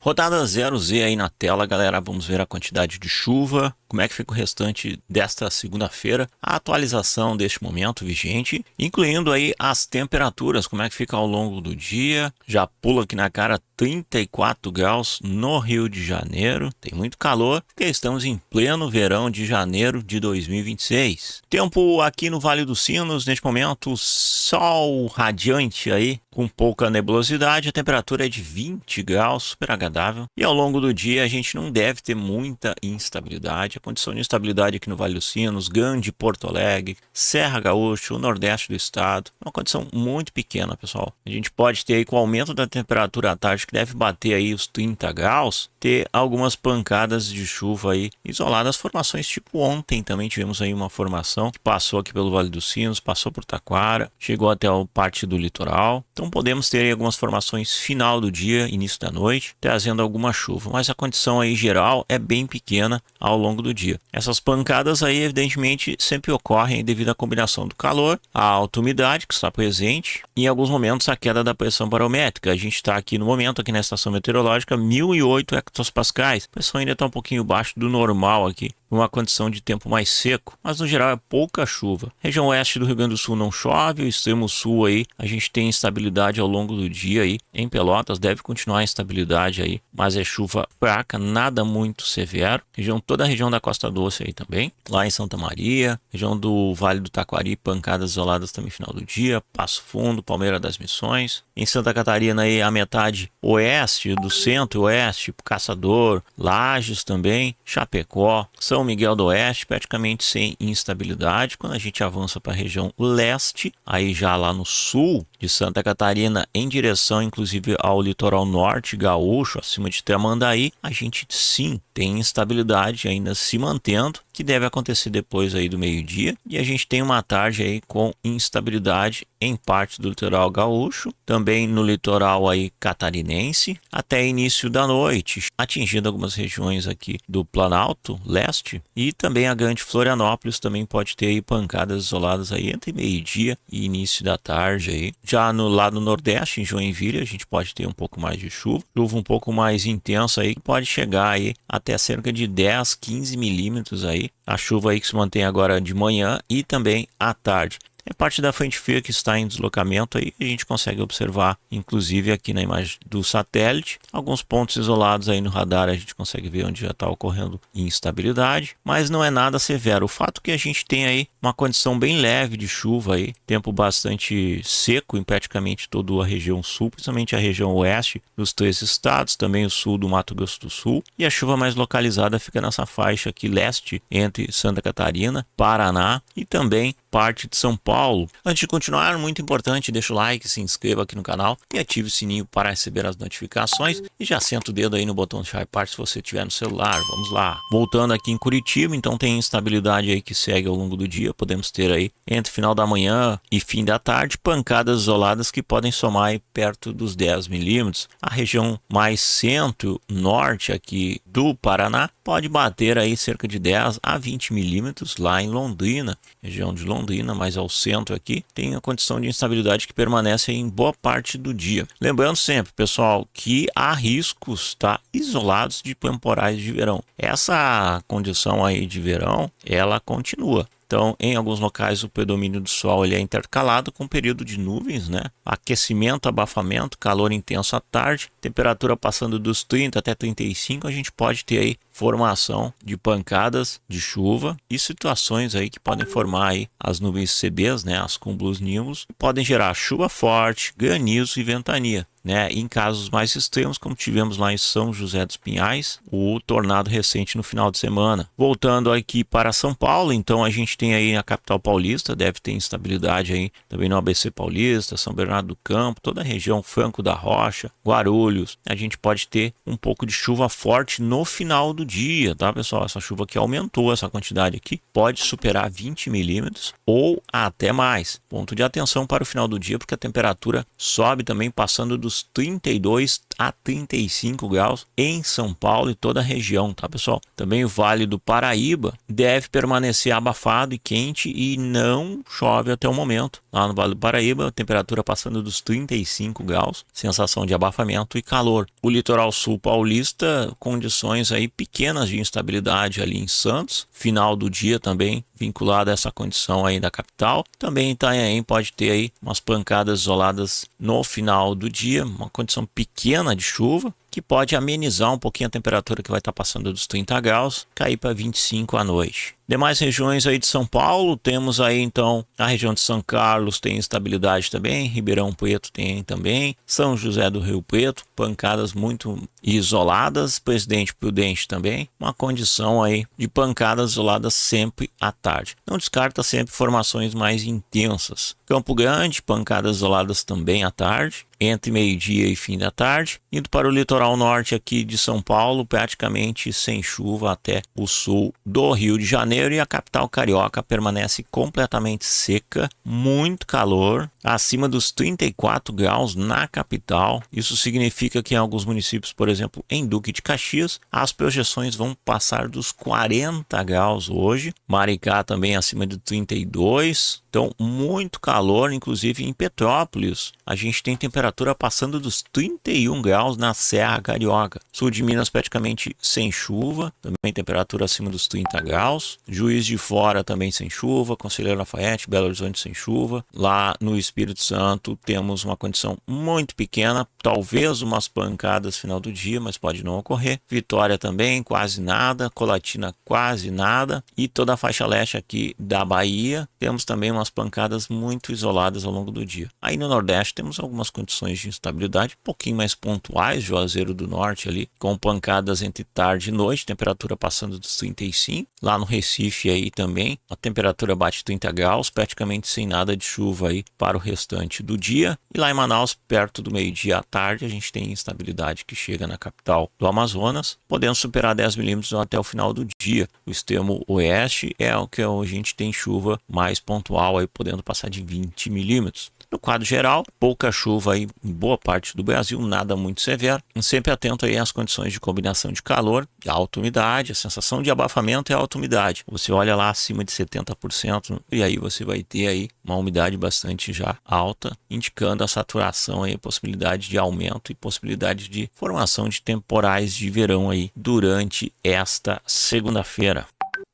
Rodada 0Z aí na tela, galera. Vamos ver a quantidade de chuva, como é que fica o restante desta segunda-feira, a atualização deste momento vigente, incluindo aí as temperaturas, como é que fica ao longo do dia. Já pula aqui na cara 34 graus no Rio de Janeiro, tem muito calor, porque estamos em pleno verão de janeiro de 2026. Tempo aqui no Vale dos Sinos, neste momento, sol radiante aí, com pouca nebulosidade, a temperatura é de 20 graus, super agradável. E ao longo do dia a gente não deve ter muita instabilidade. A condição de instabilidade aqui no Vale dos Sinos, Grande Porto Alegre, Serra Gaúcha, o nordeste do estado, é uma condição muito pequena, pessoal. A gente pode ter aí, com o aumento da temperatura à tarde, que deve bater aí os 30 graus, ter algumas pancadas de chuva aí isoladas, formações tipo ontem também tivemos aí uma formação que passou aqui pelo Vale dos Sinos, passou por Taquara, chegou até a parte do litoral. Então podemos ter aí algumas formações final do dia, início da noite, trazendo alguma chuva, mas a condição aí geral é bem pequena ao longo do dia. Essas pancadas aí evidentemente sempre ocorrem devido à combinação do calor, a alta umidade que está presente e em alguns momentos a queda da pressão barométrica. A gente está aqui no momento, aqui na estação meteorológica, 1008 hectopascais. A pressão ainda está um pouquinho abaixo do normal aqui, uma condição de tempo mais seco, mas no geral é pouca chuva. Região oeste do Rio Grande do Sul não chove, o extremo sul aí a gente tem instabilidade ao longo do dia aí. Em Pelotas deve continuar a instabilidade aí, mas é chuva fraca, nada muito severo. Toda a região da Costa Doce aí também, lá em Santa Maria, região do Vale do Taquari, pancadas isoladas também final do dia, Passo Fundo, Palmeira das Missões. Em Santa Catarina aí a metade oeste do centro-oeste, Caçador, Lages também, Chapecó, São Miguel do Oeste, praticamente sem instabilidade. Quando a gente avança para a região leste, aí já lá no sul de Santa Catarina, em direção inclusive ao litoral norte gaúcho, acima de Tramandaí, a gente sim tem instabilidade ainda se mantendo, que deve acontecer depois aí do meio-dia, e a gente tem uma tarde aí com instabilidade em parte do litoral gaúcho, também no litoral aí catarinense, até início da noite, atingindo algumas regiões aqui do Planalto Leste, e também a Grande Florianópolis também pode ter aí pancadas isoladas aí entre meio-dia e início da tarde aí. Já no lado nordeste, em Joinville, a gente pode ter um pouco mais de chuva um pouco mais intensa aí, pode chegar aí até cerca de 10, 15 milímetros aí, a chuva aí que se mantém agora de manhã e também à tarde. É parte da frente fria que está em deslocamento aí, a gente consegue observar, inclusive aqui na imagem do satélite, alguns pontos isolados aí no radar, a gente consegue ver onde já está ocorrendo instabilidade, mas não é nada severo. O fato é que a gente tem aí uma condição bem leve de chuva aí, tempo bastante seco em praticamente toda a região sul, principalmente a região oeste dos três estados, também o sul do Mato Grosso do Sul, e a chuva mais localizada fica nessa faixa aqui leste, entre Santa Catarina, Paraná e também parte de São Paulo. Antes de continuar, muito importante, deixa o like, se inscreva aqui no canal e ative o sininho para receber as notificações e já senta o dedo aí no botão de Part se você tiver no celular. Vamos lá. Voltando aqui em Curitiba, então tem instabilidade aí que segue ao longo do dia. Podemos ter aí entre final da manhã e fim da tarde pancadas isoladas que podem somar aí perto dos 10 milímetros. A região mais centro-norte aqui do Paraná pode bater aí cerca de 10 a 20 milímetros lá em Londrina, região de Londrina, mais ao centro aqui, tem a condição de instabilidade que permanece em boa parte do dia. Lembrando sempre, pessoal, que há riscos, tá, isolados de temporais de verão. Essa condição aí de verão, ela continua. Então, em alguns locais, o predomínio do sol ele é intercalado com período de nuvens, né? Aquecimento, abafamento, calor intenso à tarde, temperatura passando dos 30 até 35, a gente pode ter aí formação de pancadas de chuva e situações aí que podem formar aí as nuvens CBs, né? As cúmulos nimbus, podem gerar chuva forte, granizo e ventania. Né? Em casos mais extremos, como tivemos lá em São José dos Pinhais, o tornado recente no final de semana. Voltando aqui para São Paulo, então a gente tem aí a capital paulista, deve ter instabilidade aí também no ABC Paulista, São Bernardo do Campo, toda a região Franco da Rocha, Guarulhos. A gente pode ter um pouco de chuva forte no final do dia, tá, pessoal? Essa chuva que aumentou, essa quantidade aqui, pode superar 20 milímetros ou até mais. Ponto de atenção para o final do dia, porque a temperatura sobe também passando dos dos 32 a 35 graus em São Paulo e toda a região, tá, pessoal? Também o Vale do Paraíba deve permanecer abafado e quente e não chove até o momento. Lá no Vale do Paraíba, a temperatura passando dos 35 graus, sensação de abafamento e calor. O litoral sul paulista, condições aí pequenas de instabilidade ali em Santos, final do dia também vinculado a essa condição aí da capital. Também Itanhaém pode ter aí umas pancadas isoladas no final do dia, uma condição pequena de chuva, que pode amenizar um pouquinho a temperatura que vai estar passando dos 30 graus, cair para 25 à noite. Demais regiões aí de São Paulo, temos aí então a região de São Carlos tem instabilidade também, Ribeirão Preto tem também, São José do Rio Preto, pancadas muito isoladas, Presidente Prudente também, uma condição aí de pancadas isoladas sempre à tarde. Não descarta sempre formações mais intensas. Campo Grande, pancadas isoladas também à tarde, entre meio-dia e fim da tarde. Indo para o litoral norte aqui de São Paulo, praticamente sem chuva até o sul do Rio de Janeiro, e a capital carioca permanece completamente seca, muito calor, acima dos 34 graus na capital. Isso significa que em alguns municípios, por exemplo, em Duque de Caxias, as projeções vão passar dos 40 graus hoje. Maricá também acima de 32. Então, muito calor, inclusive em Petrópolis. A gente tem temperatura passando dos 31 graus na Serra Carioca. Sul de Minas praticamente sem chuva, também temperatura acima dos 30 graus. Juiz de Fora também sem chuva, Conselheiro Lafayette, Belo Horizonte sem chuva. Lá no Espírito Santo temos uma condição muito pequena, talvez umas pancadas final do dia, mas pode não ocorrer. Vitória também quase nada, Colatina quase nada, e toda a faixa leste aqui da Bahia temos também umas pancadas muito isoladas ao longo do dia. Aí no Nordeste temos algumas condições de instabilidade um pouquinho mais pontuais, Juazeiro do Norte ali, com pancadas entre tarde e noite, temperatura passando dos 35. Lá no Recife aí também, a temperatura bate 30 graus, praticamente sem nada de chuva aí para o restante do dia. E lá em Manaus, perto do meio-dia à tarde, a gente tem instabilidade que chega na capital do Amazonas, podendo superar 10 milímetros até o final do dia. O extremo oeste é o que a gente tem chuva mais pontual, aí podendo passar de 20 milímetros. No quadro geral, pouca chuva aí em boa parte do Brasil, nada muito severo. Sempre atento aí às condições de combinação de calor, de alta umidade, a sensação de abafamento é alta umidade. Você olha lá acima de 70% e aí você vai ter aí uma umidade bastante já alta, indicando a saturação aí, possibilidade de aumento e possibilidade de formação de temporais de verão aí durante esta segunda-feira.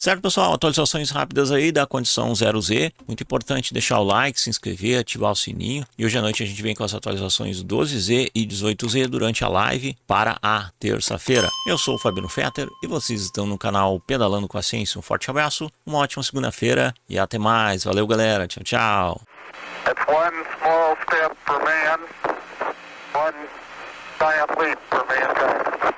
Certo, pessoal? Atualizações rápidas aí da condição 0Z. Muito importante deixar o like, se inscrever, ativar o sininho. E hoje à noite a gente vem com as atualizações 12Z e 18Z durante a live para a terça-feira. Eu sou o Fabiano Fetter e vocês estão no canal Pedalando com a Ciência. Um forte abraço, uma ótima segunda-feira e até mais. Valeu, galera. Tchau, tchau. It's one small step for man, one giant leap for mankind.